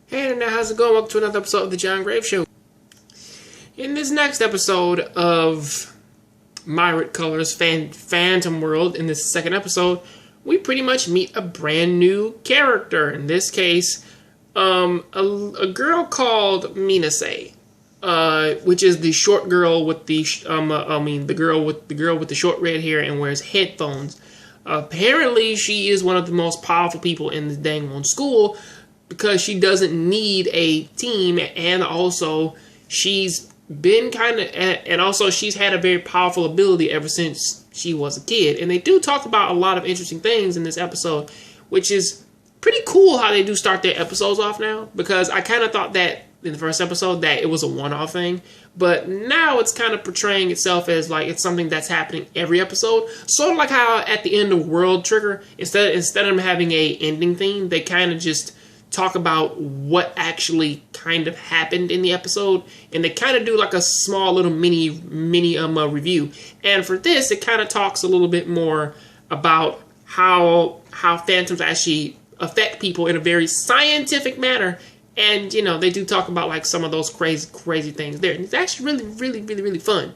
Hey now, how's it going? Welcome to another episode of the Jongravesshow. In this next episode of Myraid Colors Phantom World, in this second episode, we pretty much meet a brand new character. In this case, a girl called Minase, which is the short girl with the the girl with the short red hair and wears headphones. Apparently, she is one of the most powerful people in the dang on school, because she doesn't need a team, and also she's been she's had a very powerful ability ever since she was a kid. And they do talk about a lot of interesting things in this episode, which is pretty cool how they do start their episodes off now, because I kind of thought that in the first episode that it was a one-off thing, but now it's kind of portraying itself as like it's something that's happening every episode, sort of like how at the end of World Trigger, instead of them having a ending theme, they kind of just talk about what actually kind of happened in the episode, and they kind of do like a small little mini review. And for this, it kind of talks a little bit more about how phantoms actually affect people in a very scientific manner. And you know, they do talk about like some of those crazy things there, and it's actually really fun.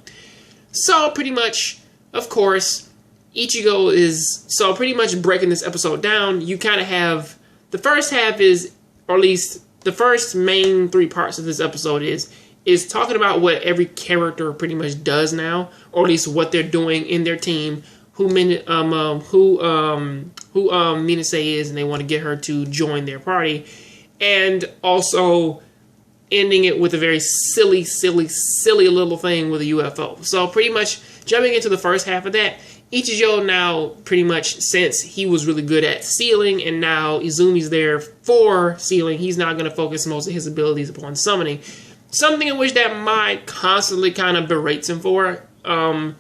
So pretty much, of course, Ichigo is pretty much breaking this episode down. You kind of have the first half is, or at least the first main three parts of this episode is talking about what every character pretty much does now, or at least what they're doing in their team, who Minase is, and they want to get her to join their party, and also ending it with a very silly little thing with a UFO. So pretty much jumping into the first half of that, Ichigo now, pretty much, since he was really good at sealing, and now Izumi's there for sealing, he's now going to focus most of his abilities upon summoning. Something in which that Mai constantly kind of berates him for. Her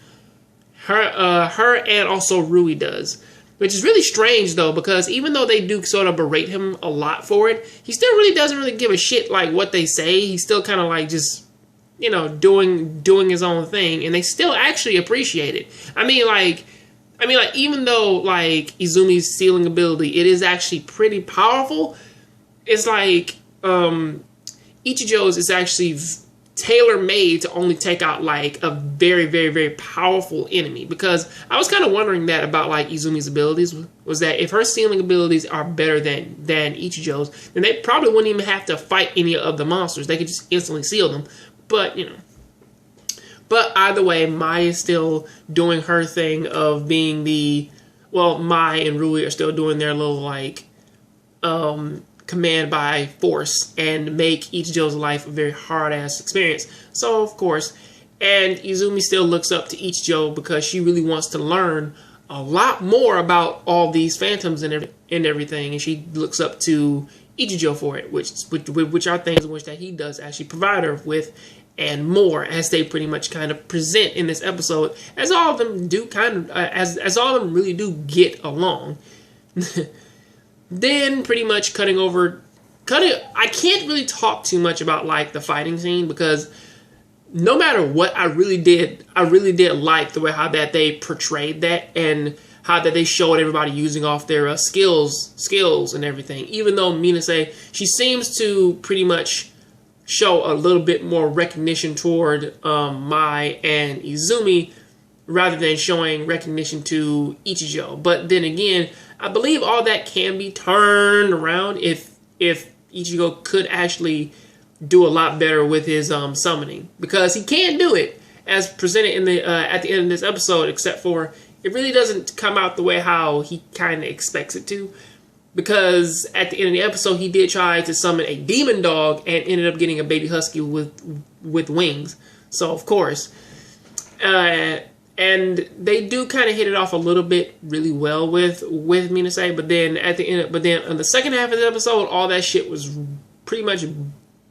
and also Rui does. Which is really strange, though, because even though they do sort of berate him a lot for it, he still really doesn't really give a shit like what they say. He's still kind of like just, you know, doing his own thing, and they still actually appreciate it. I mean, even though like Izumi's sealing ability, it is actually pretty powerful. It's like Ichigo's is actually tailor-made to only take out like a very powerful enemy. Because I was kind of wondering that about like Izumi's abilities, was that if her sealing abilities are better than Ichigo's, then they probably wouldn't even have to fight any of the monsters. They could just instantly seal them. But, you know. But either way, Mai is still doing her thing of being Mai and Rui are still doing their little, like, command by force and make Ichigo's life a very hard-ass experience. So, of course, and Izumi still looks up to Ichigo because she really wants to learn a lot more about all these phantoms and everything, and she looks up to Ichigo for it, which are things in which that he does actually provide her with, and more, as they pretty much kind of present in this episode, as all of them do as all of them really do get along. Then pretty much I can't really talk too much about like the fighting scene, because no matter what, I really did like the way how that they portrayed that, and how that they showed everybody using off their skills and everything. Even though Minase, she seems to pretty much show a little bit more recognition toward Mai and Izumi, rather than showing recognition to Ichigo. But then again, I believe all that can be turned around if Ichigo could actually do a lot better with his summoning, because he can do it as presented in the at the end of this episode, except for it really doesn't come out the way how he kind of expects it to. Because at the end of the episode, he did try to summon a demon dog and ended up getting a baby husky with wings. So of course, and they do kind of hit it off a little bit really well with Minase. But then on the second half of the episode, all that shit was pretty much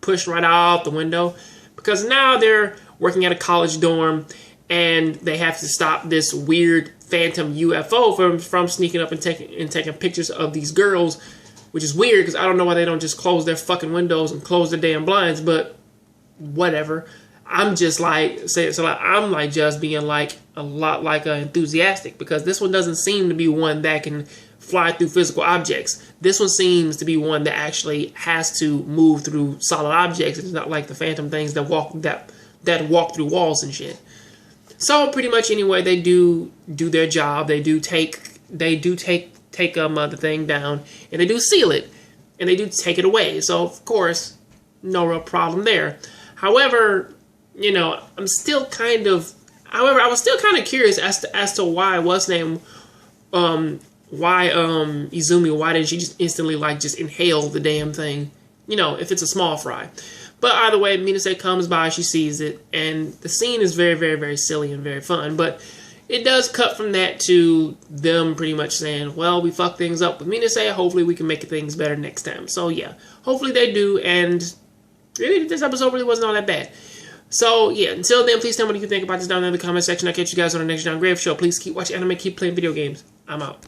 pushed right out the window, because now they're working at a college dorm, and they have to stop this weird phantom UFO from sneaking up and taking pictures of these girls, which is weird, because I don't know why they don't just close their fucking windows and close their damn blinds, but whatever. I'm just like, I'm like just being like a lot like enthusiastic, because this one doesn't seem to be one that can fly through physical objects. This one seems to be one that actually has to move through solid objects. It's not like the Phantom things that walk through walls and shit. So pretty much anyway, they do their job. They do take the thing down, and they do seal it, and they do take it away. So of course, no real problem there. However, you know, I was still kind of curious as to why Izumi, why didn't she just instantly just inhale the damn thing? You know, if it's a small fry. But either way, Minase comes by, she sees it, and the scene is very, very, very silly and very fun. But it does cut from that to them pretty much saying, well, we fucked things up with Minase, hopefully we can make things better next time. So yeah, hopefully they do, and really this episode really wasn't all that bad. So yeah, until then, please tell me what you think about this down in the comment section. I'll catch you guys on the next John Grave Show. Please keep watching anime, keep playing video games. I'm out.